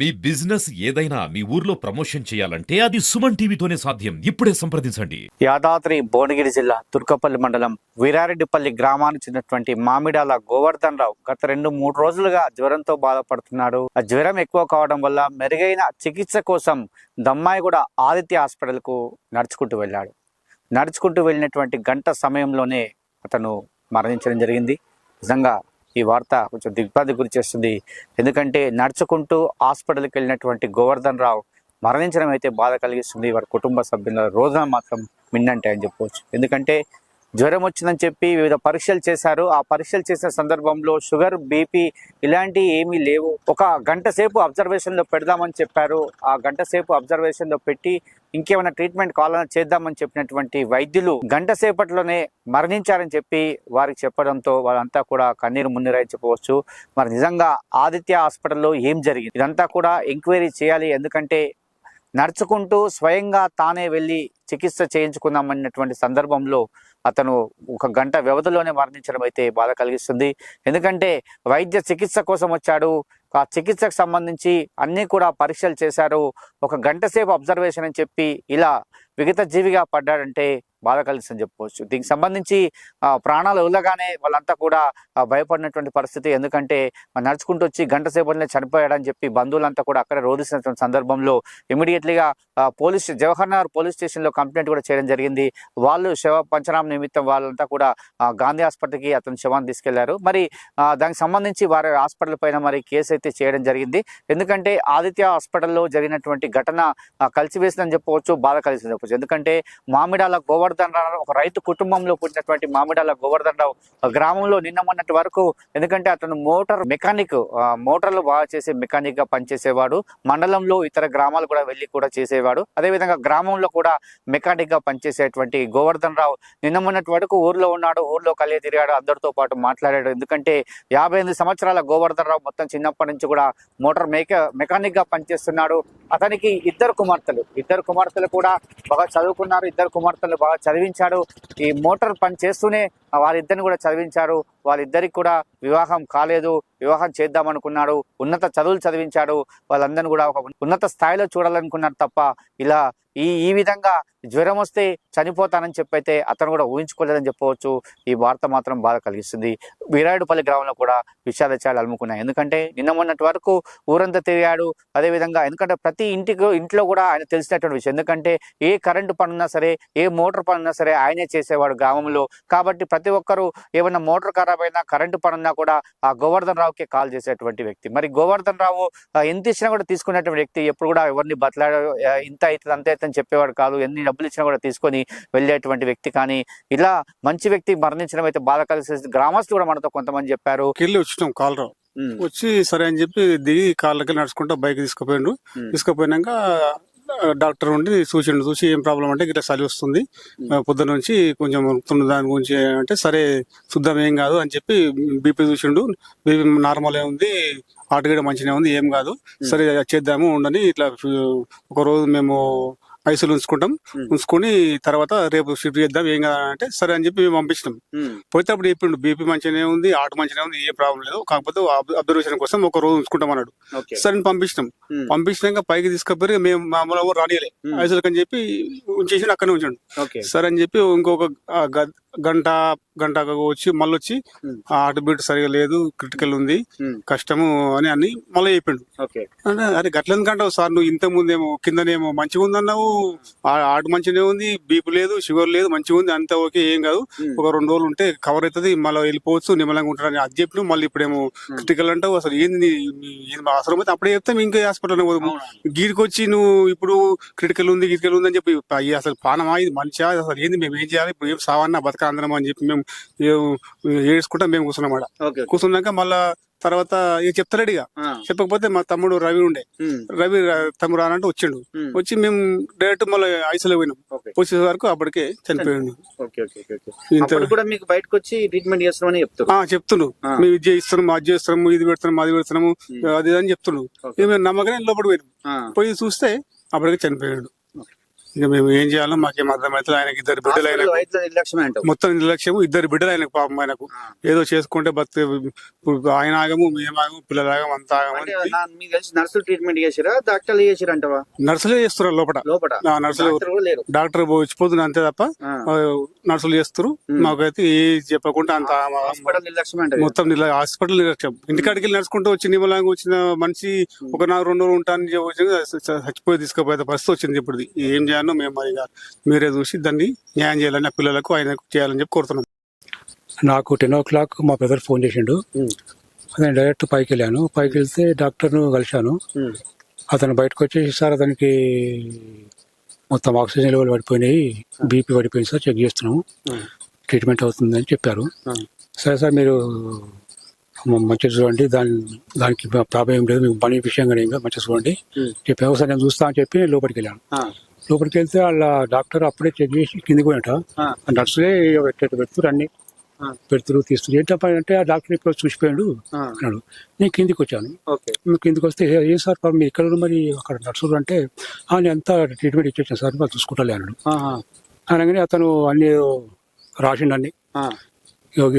మీ business ఏదైనా మీ ఊర్లో promotion చేయాలంటే అది సుమన్ టీవీతోనే సాధ్యం. ఇప్పుడే సంప్రదించండి. యాదాద్రి భువనగిరి జిల్లా తుర్కపల్లి మండలం వీరారెడ్డిపల్లి గ్రామానికి చెందినటువంటి మామిడాల గోవర్ధన్ రావు గత 2-3 రోజులుగా జ్వరంతో బాధపడుతున్నాడు. ఆ జ్వరం ఎక్కువ కావడం వల్ల మెరుగైన చికిత్స కోసం దమ్మాయిగూడ ఆదిత్య హాస్పిటల్ కు నడుచుకుంటూ వెళ్ళినటువంటి గంట సమయంలోనే అతను మరణించడం జరిగింది. నిజంగా ఈ వార్త కొంచెం దిగ్భ్రాంతి గురి చేస్తుంది. ఎందుకంటే నడుచుకుంటూ హాస్పిటల్కి వెళ్ళినటువంటి గోవర్ధన్ రావు మరణించడం అయితే బాధ కలిగిస్తుంది. వారి కుటుంబ సభ్యుల రోజున మాత్రం మిన్నంటే అని చెప్పవచ్చు. ఎందుకంటే జ్వరం వచ్చిందని చెప్పి వివిధ పరీక్షలు చేశారు. ఆ పరీక్షలు చేసిన సందర్భంలో షుగర్, బీపీ ఇలాంటి ఏమీ లేవు. ఒక గంట సేపు అబ్జర్వేషన్లో పెడదామని చెప్పారు. ఆ గంట సేపు అబ్జర్వేషన్లో పెట్టి ఇంకేమైనా ట్రీట్మెంట్ కావాలని చేద్దామని చెప్పినటువంటి వైద్యులు గంట సేపట్లోనే మరణించారని చెప్పి వారికి చెప్పడంతో వాళ్ళంతా కూడా కన్నీరు మున్నీరని చెప్పవచ్చు. మరి నిజంగా ఆదిత్య హాస్పిటల్లో ఏం జరిగింది ఇదంతా కూడా ఎంక్వైరీ చేయాలి. ఎందుకంటే నడుచుకుంటూ స్వయంగా తానే వెళ్ళి చికిత్స చేయించుకుందామన్నటువంటి సందర్భంలో అతను ఒక గంట వ్యవధిలోనే మరణించడం అయితే బాధ కలిగిస్తుంది. ఎందుకంటే వైద్య చికిత్స కోసం వచ్చాడు. ఆ చికిత్సకు సంబంధించి అన్నీ కూడా పరీక్షలు చేశారు. ఒక గంట సేపు అబ్జర్వేషన్ అని చెప్పి ఇలా విగత జీవిగా పడ్డాడంటే బాధ కలిగిస్తుందని చెప్పుకోవచ్చు. దీనికి సంబంధించి ప్రాణాలు వదలగానే వాళ్ళంతా కూడా భయపడినటువంటి పరిస్థితి. ఎందుకంటే నడుచుకుంటూ వచ్చి గంట సేపట్లోనే చనిపోయాడని చెప్పి బంధువులంతా కూడా అక్కడ రోధిస్తున్నటువంటి సందర్భంలో ఇమీడియట్లీగా జవహర్ నగర్ పోలీస్ స్టేషన్లో కంప్లైంట్ కూడా చేయడం జరిగింది. వాళ్ళు శవ పంచనామా నిమిత్తం వాళ్ళంతా కూడా గాంధీ హాస్పిటల్కి అతను శవాన్ని తీసుకెళ్లారు. మరి దానికి సంబంధించి వారి హాస్పిటల్ పైన మరి కేసు అయితే చేయడం జరిగింది. ఎందుకంటే ఆదిత్య హాస్పిటల్లో జరిగినటువంటి ఘటన కలిసివేసిందని చెప్పవచ్చు, బాధ కలిసిందని చెప్పవచ్చు. ఎందుకంటే మామిడాల గోవర్ధన్ రావు ఒక రైతు కుటుంబంలో పుట్టినటువంటి మామిడాల గోవర్ధన్ రావు గ్రామంలో నిన్న మొన్నటి వరకు, ఎందుకంటే అతను మోటార్ మెకానిక్, మోటార్లు బాగా చేసే మెకానిక్ గా పనిచేసేవాడు. మండలంలో ఇతర గ్రామాలు కూడా వెళ్ళి కూడా చేసేవాడు. అదేవిధంగా గ్రామంలో కూడా మెకానిక్ గా పనిచేసేటువంటి గోవర్ధన్ రావు నిన్న మొన్నటి వరకు ఊర్లో ఉన్నాడు. ఊర్లో కలిగి తిరిగాడు, అందరితో పాటు మాట్లాడాడు. ఎందుకంటే 58 సంవత్సరాల గోవర్ధన్ రావు మొత్తం చిన్నప్పటి నుంచి కూడా మోటార్ మెకానిక్ గా పనిచేస్తున్నాడు. అతనికి ఇద్దరు కుమార్తెలు కూడా బాగా చదువుకున్నారు. ఇద్దరు కుమార్తెలు బాగా చదివించాడు. ఈ మోటార్ పని చేస్తూనే వారిద్దరిని కూడా చదివించారు. వాళ్ళిద్దరికి కూడా వివాహం కాలేదు. వివాహం చేద్దామనుకున్నాడు. ఉన్నత చదువులు చదివించాడు. వాళ్ళందరినీ కూడా ఒక ఉన్నత స్థాయిలో చూడాలనుకున్నారు తప్ప ఇలా ఈ విధంగా జ్వరం వస్తే చనిపోతానని చెప్పైతే అతను కూడా ఊహించుకోలేదని చెప్పవచ్చు. ఈ వార్త మాత్రం బాధ కలిగిస్తుంది. వీరాయుడుపల్లి గ్రామంలో కూడా విషాదచారాలు అలుముకున్నాయి. ఎందుకంటే నిన్న మొన్నటి వరకు ఊరంతా తిరిగాడు. అదేవిధంగా ఎందుకంటే ప్రతి ఇంట్లో కూడా ఆయన తెలిసినటువంటి విషయం. ఎందుకంటే ఏ కరెంటు పనున్నా సరే, ఏ మోటార్ పనున్నా సరే ఆయనే చేసేవాడు గ్రామంలో. కాబట్టి ప్రతి ఒక్కరూ ఏమైనా మోటార్ ఖరాబ్ అయినా, కరెంటు పనున్నా కూడా ఆ గోవర్ధన్ రావుకే కాల్ చేసేటువంటి వ్యక్తి. మరి గోవర్ధన్ రావు ఎంత ఇచ్చినా కూడా తీసుకునేటువంటి వ్యక్తి. ఎప్పుడు కూడా ఎవరిని బతలాడో ఇంత అవుతుంది అంత అవుతుంది అని చెప్పేవాడు కాదు. ఎన్ని డబ్బులు ఇచ్చినా కూడా తీసుకొని వెళ్ళేటువంటి వ్యక్తి. కానీ ఇలా మంచి వ్యక్తి మరణించడం అయితే బాధ కలిసి గ్రామస్తులు కూడా మనతో కొంతమంది చెప్పారు. వచ్చినాం కాలరావు వచ్చి సరే అని చెప్పి దిగి కాళ్ళకి నడుచుకుంటా బైక్ తీసుకుపోయిండు. తీసుకుపోయినాక డాక్టర్ ఉండి చూసి ఏం ప్రాబ్లం అంటే ఇట్లా చలి వస్తుంది, పొద్దున్న నుంచి కొంచెం దాని గురించి అంటే సరే చూద్దాం ఏం కాదు అని చెప్పి బీపీ చూసిండు. బీపీ నార్మల్ ఉంది, హార్ట్ గీడ మంచిగా ఉంది, ఏం కాదు, సరే చేద్దాము ఉండని ఇట్లా ఒక రోజు మేము ఐసీలు ఉంచుకొని తర్వాత రేపు షిఫ్ట్ చేద్దాం ఏం కదా అంటే సరే అని చెప్పి మేము పంపించినాం. పోతే అప్పుడు చెప్పిండు బీపీ మంచిగానే ఉంది, హార్ట్ మంచిగానే ఉంది, ఏ ప్రాబ్లం లేదు, కాకపోతే అబ్జర్వేషన్ కోసం ఒక రోజు ఉంచుకుంటాం అన్నాడు. సరే పంపించినాక పైకి తీసుకపోయి మేము మామూలు రానియలే ఐసీలు అని చెప్పి ఉంచేసి అక్కడనే ఉంచాడు. సరే అని చెప్పి ఇంకొక గంట వచ్చి మళ్ళీ వచ్చి హార్ట్ బీట్ సరిగా లేదు, క్రిటికల్ ఉంది, కష్టము అని మళ్ళీ చెప్పిండు. అరే గట్లెందుకంటావు సార్, నువ్వు ఇంత ముందేమో కిందనేమో మంచిగా ఉంది అన్నావు, హార్ట్ మంచిగానే ఉంది, బీపీ లేదు, షుగర్ లేదు, మంచిగా ఉంది, అంతా ఓకే, ఏం కాదు, ఒక 2 రోజులు ఉంటే కవర్ అవుతుంది, మళ్ళీ వెళ్ళిపోవచ్చు, నిమ్మలంగా ఉంటారని అది చెప్పిన మళ్ళీ ఇప్పుడేమో క్రిటికల్ అంటావు. అసలు ఏంది అవసరం అయితే అప్పుడే చెప్తాం, ఇంకే హాస్పిటల్ పోదాము, గీడికి వచ్చి నువ్వు ఇప్పుడు క్రిటికల్ ఉంది అని చెప్పి అసలు పానమా ఇది మంచిగా, అసలు ఏంది మేము ఏం చేయాలి, ఇప్పుడు ఏం సావన్నా బతక అందరం అని చెప్పి మేము ఏడ్చుకుంటా మేము కూర్చున్నామాట. కూర్చున్నాక మళ్ళా తర్వాత ఇక చెప్తారేడిగా చెప్పకపోతే మా తమ్ముడు రవి ఉండే, రవి తమ్ముడు రానంటే వచ్చిండు. వచ్చి మేము డైరెక్ట్ మళ్ళీ ఐసీలో పోయినాం. వచ్చే వరకు అప్పటికే చనిపోయాడు. బయటకు వచ్చి ట్రీట్మెంట్ చేస్తున్నామని చెప్తుండు, మేము ఇది చేయిస్తున్నాము, అది చేస్తున్నాము, ఇది పెడుతున్నాము, అది పెడుతున్నాము, అది అని చెప్తుండు. మేము నమ్మకనే లోపలికి పోయినాం. పోయి చూస్తే అప్పటికే చనిపోయాడు. ఇక మేము ఏం చేయాలో మాకేం అర్థమైతే ఆయనకి ఇద్దరు బిడ్డలు హాస్పిటల్ వైద్యుల నిర్లక్ష్యమే అంటావు. మొత్తం నిర్లక్ష్యము, ఇద్దరు బిడ్డలు ఆయనకు పాపం ఆయనకు ఏదో చేసుకుంటే బతు ఆయన ఆగము, మేము ఆగము, పిల్లలు ఆగము, అంతా ఆగము అంటే మీకు తెలిసి నర్సులు ట్రీట్మెంట్ చేసిరా డాక్టర్లు చేసిరా అంటవా? నర్సులే చేస్తారు లోపల. నర్సులు డాక్టర్ కూడా లేరు. డాక్టర్ వచ్చిపోతుంది అంతే తప్ప నర్సులు చేస్తారు. మాకైతే ఏ చెప్పకుండా అంత హాస్పిటల్ నిర్లక్ష్యమే అంటారు. మొత్తం హాస్పిటల్ నిర్లక్ష్యం. ఇంటికాడికి వెళ్ళి నడుచుకుంటూ వచ్చి నిమ్మలంగా వచ్చిన మనిషి ఒక 4-2 రోజులు ఉంటానని చచ్చిపోయి తీసుకుపోయే పరిస్థితి వచ్చింది. ఇప్పుడు ఏం చేయాలో మేము మరి మీరే చూసి దాన్ని న్యాయం చేయాలని పిల్లలకు ఆయనకు చేయాలని చెప్పి కోరుతున్నాం. నాకు 10 o'clock మా బ్రదర్ ఫోన్ చేసిండు. నేను డైరెక్ట్ పైకి వెళ్ళాను. పైకి వెళ్తే డాక్టర్ను కలిశాను. అతను బయటకు వచ్చేసి, సార్ అతనికి మొత్తం ఆక్సిజన్ లెవెల్ పడిపోయినాయి, బీపీ పడిపోయింది సార్, చెక్ చేస్తున్నాము, ట్రీట్మెంట్ అవుతుందని చెప్పారు. సరే సార్ మీరు మంచిగా చూడండి, దానికి ప్రాబ్లం ఏం లేదు, మీకు పని విషయంగా ఏం లేదు, మంచిగా చూడండి చెప్పారు. సార్ నేను చూస్తా అని చెప్పి లోపలికి వెళ్ళాను. లోపలికి వెళ్తే వాళ్ళ డాక్టర్ అప్పుడే చెక్ చేసి కిందికి పోయినట. నర్సులే పెడుతురు, అన్ని పెడుతురు తీస్తురు. ఏంటప్ప అంటే ఆ డాక్టర్ ఇప్పుడు చూసిపోయాడు అన్నాడు. నేను కిందికి వచ్చాను. కిందికి వస్తే ఏం సార్ మీరు ఇక్కడ మరి అక్కడ నర్సులు అంటే నేను అంతా ట్రీట్మెంట్ ఇచ్చేసాను సార్, వాళ్ళు చూసుకుంటాలే అన్నాడు. అనగానే అతను అన్ని రాసిండు అన్ని.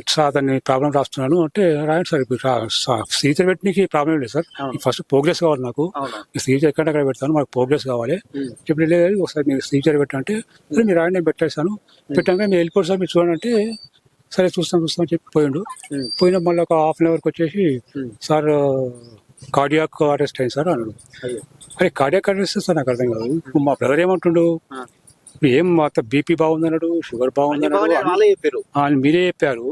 ఇట్లా అతన్ని ప్రాబ్లం రాస్తున్నాను అంటే, రాయండి సార్, ఇప్పుడు సిగ్నేచర్ పెట్టడానికి ప్రాబ్లం లేదు సార్, ఫస్ట్ ప్రోగ్రెస్ కావాలి, నాకు సిగ్నేచర్ ఎక్కడ పెడతాను, మాకు ప్రోగ్రెస్ కావాలి చెప్పి లేదు, ఒకసారి మీరు సిగ్నేచర్ పెట్టంటే మీరు రాయండి, నేను పెట్టేస్తాను, పెట్టాక మీరు వెళ్ళిపోరు సార్, మీరు చూడండి అంటే సరే చూస్తాం చెప్పి పోయిండు. పోయిన మళ్ళీ ఒక హాఫ్ అన్ అవర్కి వచ్చేసి, సార్ కార్డియాక్ అరెస్ట్ అయింది సార్ అన్నాడు. అరే కార్డియాక్ అరెస్ట్ సార్ నాకు అర్థం కాదు. ఇప్పుడు మా బ్రదర్ ఏమంటుండు, ఏం మొత్తం బీపీ బాగుందన్నాడు, షుగర్ బాగుందన్నాడు, మీరే చెప్పారు.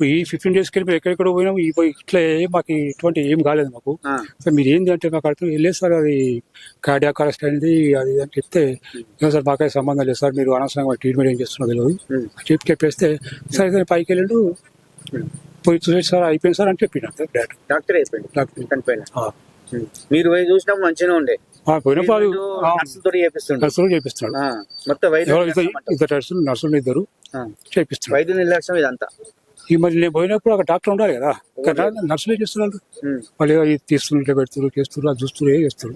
ఈ 15 days కి ఎక్కడెక్కడ పోయినాం, ఇట్లా మాకు ఇటువంటి ఏం కాలేదు మాకు. సార్ మీరు ఏంది అంటే మాకు అర్థం లేదు సార్, అది కార్డియాక్ అరెస్ట్ అయింది అది అని చెప్తే, సార్ మాకైతే సంబంధం లేదు సార్, మీరు అనవసరంగా ట్రీట్మెంట్ ఏం చేస్తున్నారు తెలియదు చెప్పేస్తే, సరే పైకి వెళ్ళండు, పోయి చూసేసి సార్ అయిపోయింది సార్ అని చెప్పిన డాక్టర్. మీరు పోయి చూసినా మంచిగా ఉండే, నర్సులు చేపిస్తున్నాడు, నర్సులు ఇద్దరు చేపిస్తున్నాడు. వైద్య నిర్లక్ష్యం ఇదంతా. మరి నేను పోయినప్పుడు అక్కడ డాక్టర్ ఉండాలి కదా, నర్సులే చేస్తున్నారు. వాళ్ళు తీస్తున్నారు, ఇట్లా పెడుతున్నారు, చేస్తున్నారు, అది చూస్తున్నారు, చేస్తారు.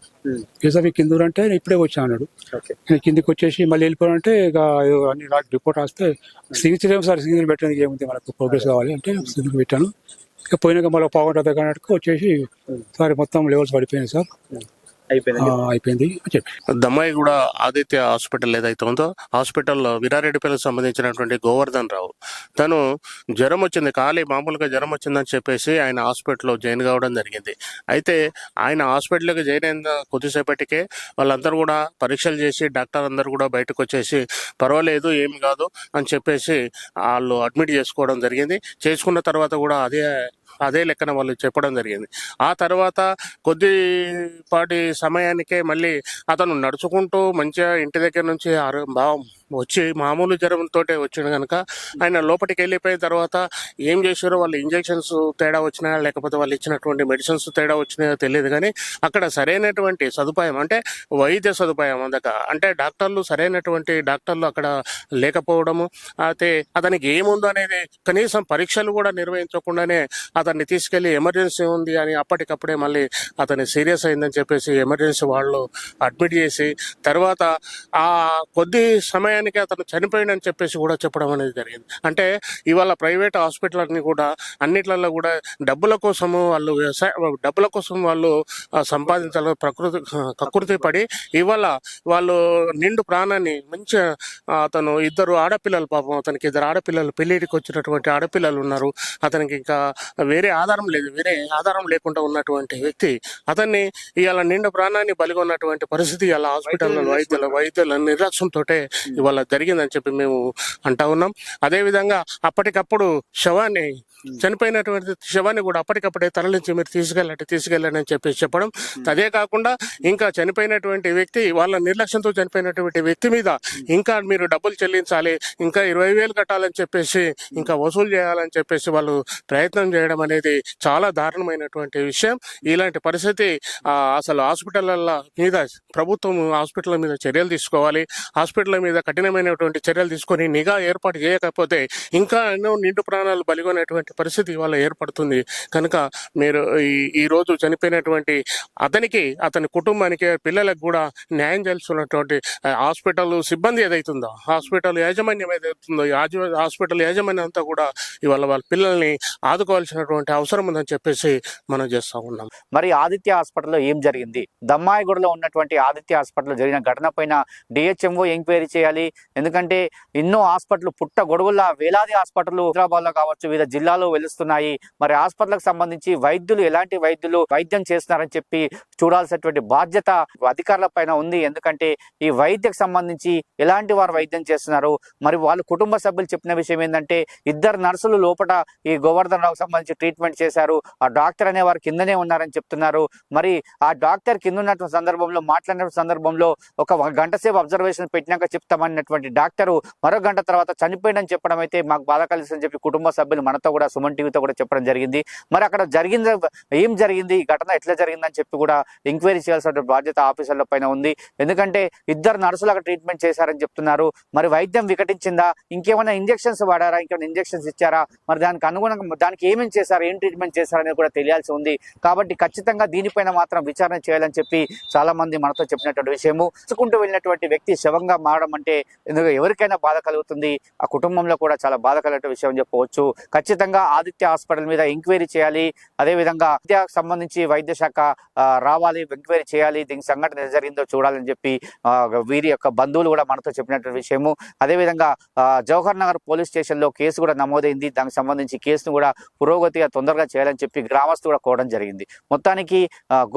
చేసారి కింద అంటే నేను ఇప్పుడే వచ్చాను అన్నాడు. నేను కిందికి వచ్చేసి మళ్ళీ వెళ్ళిపోయానంటే ఇక అన్ని రిపోర్ట్ రాస్తే, సిగ్నేచర్ ఏమో సార్, సిగ్నేచర్ పెట్టడానికి ఏముంది, మనకు ప్రోగ్రెస్ కావాలి అంటే సిగ్నేచర్ పెట్టాను. ఇక పోయినాక మళ్ళీ పావుగంట అర్ధగంటకు వచ్చేసి, సార్ మొత్తం లెవెల్స్ పడిపోయింది సార్, అయిపోయింది అని చెప్పి. దమ్మాయిగూడ ఆదిత్య హాస్పిటల్ ఏదైతే ఉందో, హాస్పిటల్లో వీరారెడ్డిపల్లికి సంబంధించినటువంటి గోవర్ధన్ రావు, తను జ్వరం వచ్చింది, మామూలుగా జ్వరం వచ్చిందని చెప్పేసి ఆయన హాస్పిటల్లో జాయిన్ కావడం జరిగింది. అయితే ఆయన హాస్పిటల్కి జాయిన్ అయిన కొద్దిసేపటికే వాళ్ళందరూ కూడా పరీక్షలు చేసి, డాక్టర్ అందరూ కూడా బయటకు వచ్చేసి పర్వాలేదు ఏమి కాదు అని చెప్పేసి వాళ్ళు అడ్మిట్ చేసుకోవడం జరిగింది. చేసుకున్న తర్వాత కూడా అదే లెక్కన వాళ్ళు చెప్పడం జరిగింది. ఆ తర్వాత కొద్దిపాటి సమయానికే మళ్ళీ అతను నడుచుకుంటూ మంచిగా ఇంటి దగ్గర నుంచి వచ్చి మామూలు జ్వరంతో వచ్చిన కనుక ఆయన లోపలికి వెళ్ళిపోయిన తర్వాత ఏం చేశారో, వాళ్ళు ఇంజెక్షన్స్ తేడా వచ్చినాయా లేకపోతే వాళ్ళు ఇచ్చినటువంటి మెడిసిన్స్ తేడా వచ్చినాయో తెలియదు, కానీ అక్కడ సరైనటువంటి సదుపాయం అంటే వైద్య సదుపాయం అంటే సరైనటువంటి డాక్టర్లు అక్కడ లేకపోవడము, అయితే అతనికి ఏముందో అనేది కనీసం పరీక్షలు కూడా నిర్వహించకుండానే అతన్ని తీసుకెళ్లి ఎమర్జెన్సీ ఉంది అని అప్పటికప్పుడే మళ్ళీ అతన్ని సీరియస్ అయిందని చెప్పేసి ఎమర్జెన్సీ వాళ్ళు అడ్మిట్ చేసి, తర్వాత ఆ కొద్ది సమయానికి అతను చనిపోయిందని చెప్పేసి కూడా చెప్పడం అనేది జరిగింది. అంటే ఇవాళ ప్రైవేట్ హాస్పిటల్ అన్నిట్లలో కూడా డబ్బుల కోసం వాళ్ళు సంపాదించాలి కకృతి పడి ఇవాళ వాళ్ళు నిండు ప్రాణాన్ని మంచిగా, అతను ఇద్దరు ఆడపిల్లలు, పాపం అతనికి 2 ఆడపిల్లలు, పెళ్లిడికి వచ్చినటువంటి ఆడపిల్లలు ఉన్నారు, అతనికి ఇంకా వేరే ఆధారం లేకుండా ఉన్నటువంటి వ్యక్తి, అతన్ని ఇవాళ నిండు ప్రాణాన్ని బలిగొన్నటువంటి పరిస్థితి ఇవాళ హాస్పిటల్లో వైద్యుల నిర్లక్ష్యంతో ఇవాళ జరిగిందని చెప్పి మేము అంటా ఉన్నాం. అదేవిధంగా అప్పటికప్పుడు చనిపోయినటువంటి శవాన్ని కూడా అప్పటికప్పుడే తరలించి మీరు తీసుకెళ్ళండి అని చెప్పేసి చెప్పడం. అదే కాకుండా ఇంకా చనిపోయినటువంటి వ్యక్తి, వాళ్ళ నిర్లక్ష్యంతో చనిపోయినటువంటి వ్యక్తి మీద ఇంకా మీరు డబ్బులు చెల్లించాలి, ఇంకా 20,000 కట్టాలని చెప్పేసి, ఇంకా వసూలు చేయాలని చెప్పేసి వాళ్ళు ప్రయత్నం చేయడం అనేది చాలా దారుణమైనటువంటి విషయం. ఇలాంటి పరిస్థితి అసలు ప్రభుత్వం హాస్పిటల్ మీద చర్యలు తీసుకోవాలి. హాస్పిటల్ మీద కఠినమైనటువంటి చర్యలు తీసుకొని నిఘా ఏర్పాటు చేయకపోతే ఇంకా ఎన్నో నిండు ప్రాణాలు బలిగొనేటువంటి పరిస్థితి ఇవాళ ఏర్పడుతుంది. కనుక మీరు ఈ రోజు చనిపోయినటువంటి అతని కుటుంబానికి, పిల్లలకు కూడా న్యాయం చేస్తున్నటువంటి హాస్పిటల్ సిబ్బంది ఏదైతుందో, హాస్పిటల్ యాజమాన్యం ఏదైతుందో, హాస్పిటల్ యాజమాన్యం అంతా కూడా ఇవాళ వాళ్ళ పిల్లల్ని ఆదుకోవాల్సినటువంటి అవసరం ఉందని చెప్పేసి మనం చేస్తా ఉన్నాం. మరి ఆదిత్య హాస్పిటల్లో ఏం జరిగింది? దమ్మాయిగూడలో ఉన్నటువంటి ఆదిత్య హాస్పిటల్లో జరిగిన ఘటన పైన డిహెచ్ఎంఓ ఎంక్వైరీ చేయాలి. ఎందుకంటే ఎన్నో హాస్పిటల్ పుట్ట గొడుగుల్లా వేలాది హాస్పిటల్ హైదరాబాద్ లో కావచ్చు, వివిధ జిల్లాలో వెలుస్తున్నాయి. మరి హాస్పిటల్కి సంబంధించి వైద్యులు ఎలాంటి వైద్యం చేస్తున్నారని చెప్పి చూడాల్సినటువంటి బాధ్యత అధికారుల పైన ఉంది. ఎందుకంటే ఈ వైద్యకు సంబంధించి ఎలాంటి వారు వైద్యం చేస్తున్నారు, మరి వాళ్ళ కుటుంబ సభ్యులు చెప్పిన విషయం ఏంటంటే 2 నర్సులు లోపల ఈ గోవర్ధన్ రావుకు సంబంధించి ట్రీట్మెంట్ చేశారు, ఆ డాక్టర్ అనే వారు కిందనే ఉన్నారని చెప్తున్నారు. మరి ఆ డాక్టర్ కింద ఉన్నటువంటి సందర్భంలో, మాట్లాడిన సందర్భంలో ఒక గంట సేపు అబ్జర్వేషన్ పెట్టినాక చెప్తామన్నటువంటి డాక్టరు మరో గంట తర్వాత చనిపోయిందని చెప్పడం అయితే మాకు బాధ కలిసిందని చెప్పి కుటుంబ సభ్యులు మనతో కూడా, సుమన్ టీవీతో కూడా చెప్పడం జరిగింది. మరి అక్కడ ఏం జరిగింది, ఈ ఘటన ఎట్లా జరిగిందని చెప్పి కూడా ఎంక్వైరీ చేయాల్సిన బాధ్యత ఆఫీసర్ల పైన ఉంది. ఎందుకంటే 2 నర్సులు అక్కడ ట్రీట్మెంట్ చేశారని చెప్తున్నారు. మరి వైద్యం వికటించిందా, ఇంకేమైనా ఇంజెక్షన్స్ వాడారా, ఇంకేమైనా ఇంజెక్షన్స్ ఇచ్చారా, మరి దానికి అనుగుణంగా దానికి ఏమేమి చేశారు, ఏం ట్రీట్మెంట్ చేశారనేది కూడా తెలియాల్సి ఉంది. కాబట్టి ఖచ్చితంగా దీనిపైన మాత్రం విచారణ చేయాలని చెప్పి చాలా మంది మనతో చెప్పినటువంటి విషయము. చూసుకుంటూ వెళ్ళినటువంటి వ్యక్తి శవంగా మారడం అంటే ఎవరికైనా బాధ కలుగుతుంది, ఆ కుటుంబంలో కూడా చాలా బాధ కలిగే విషయం అని చెప్పవచ్చు. ఖచ్చితంగా ఆదిత్య హాస్పిటల్ మీద ఎంక్వైరీ చేయాలి. అదేవిధంగా విద్యకు సంబంధించి వైద్య శాఖ రావాలి, ఎంక్వైరీ చేయాలి, దీనికి సంఘటన జరిగిందో చూడాలని చెప్పి వీరి యొక్క బంధువులు కూడా మనతో చెప్పినటువంటి విషయము. అదేవిధంగా జవహర్ నగర్ పోలీస్ స్టేషన్ లో కేసు కూడా నమోదైంది. దానికి సంబంధించి కేసును కూడా పురోగతిగా తొందరగా చేయాలని చెప్పి గ్రామస్తులు కూడా కోవడం జరిగింది. మొత్తానికి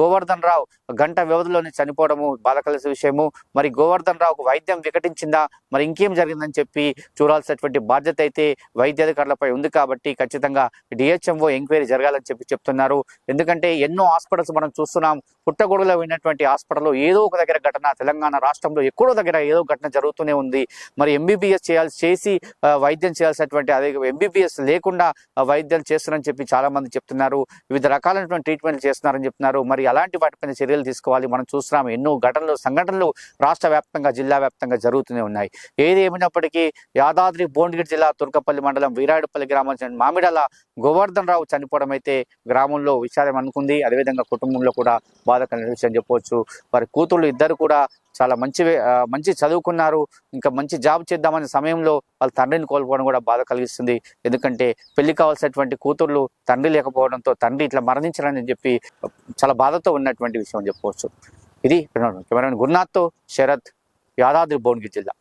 గోవర్ధన్ రావు గంట వ్యవధిలోనే చనిపోవడము బాధ కలిసే విషయము. మరి గోవర్ధన్ రావుకు వైద్యం వికటించిందా, మరి ఇంకేం జరిగిందని చెప్పి చూడాల్సినటువంటి బాధ్యత అయితే వైద్యాధికారులపై ఉంది. కాబట్టి ఖచ్చితంగా డిహెచ్ఎంఓ ఎంక్వైరీ జరగాలని చెప్పి చెప్తున్నారు. ఎందుకంటే ఎన్నో హాస్పిటల్స్ మనం చూస్తున్నాం, పుట్టగొడుగులో విన్నటువంటి హాస్పిటల్లో ఏదో ఒక దగ్గర ఘటన, తెలంగాణ రాష్ట్రంలో ఎక్కడో దగ్గర ఏదో ఘటన జరుగుతూనే ఉంది. మరి ఎంబీబీఎస్ చేసి వైద్యం చేయాల్సినటువంటి, అదే ఎంబీబీఎస్ లేకుండా వైద్యం చేస్తున్నారని చెప్పి చాలా మంది చెప్తున్నారు. వివిధ రకాలైనటువంటి ట్రీట్మెంట్ చేస్తున్నారని చెప్తున్నారు. మరి అలాంటి వాటిపైన చర్యలు తీసుకోవాలి. మనం చూస్తున్నాం ఎన్నో సంఘటనలు రాష్ట్ర వ్యాప్తంగా, జిల్లా వ్యాప్తంగా జరుగుతూనే ఉన్నాయి. ఏది ఏమైనప్పటికీ యాదాద్రి భువనగిరి జిల్లా తుర్కపల్లి మండలం వీరాడుపల్లి గ్రామం మామిడాల గోవర్ధన్ రావు చనిపోవడం అయితే గ్రామంలో విషాదం అనుకుంది. అదేవిధంగా కుటుంబంలో కూడా బాధ కలిగిన విషయం చెప్పవచ్చు. వారి కూతుళ్ళు ఇద్దరు కూడా చాలా మంచి చదువుకున్నారు, ఇంకా మంచి జాబ్ చేద్దామనే సమయంలో వాళ్ళ తండ్రిని కోల్పోవడం కూడా బాధ కలిగిస్తుంది. ఎందుకంటే పెళ్లి కావాల్సినటువంటి కూతుర్లు తండ్రి లేకపోవడంతో తండ్రి ఇట్లా మరణించారని చెప్పి చాలా బాధతో ఉన్నటువంటి విషయం చెప్పవచ్చు. ఇది కెమెరామెన్ గురునాథ్తో శరత్, యాదాద్రి భువనగిరి జిల్లా.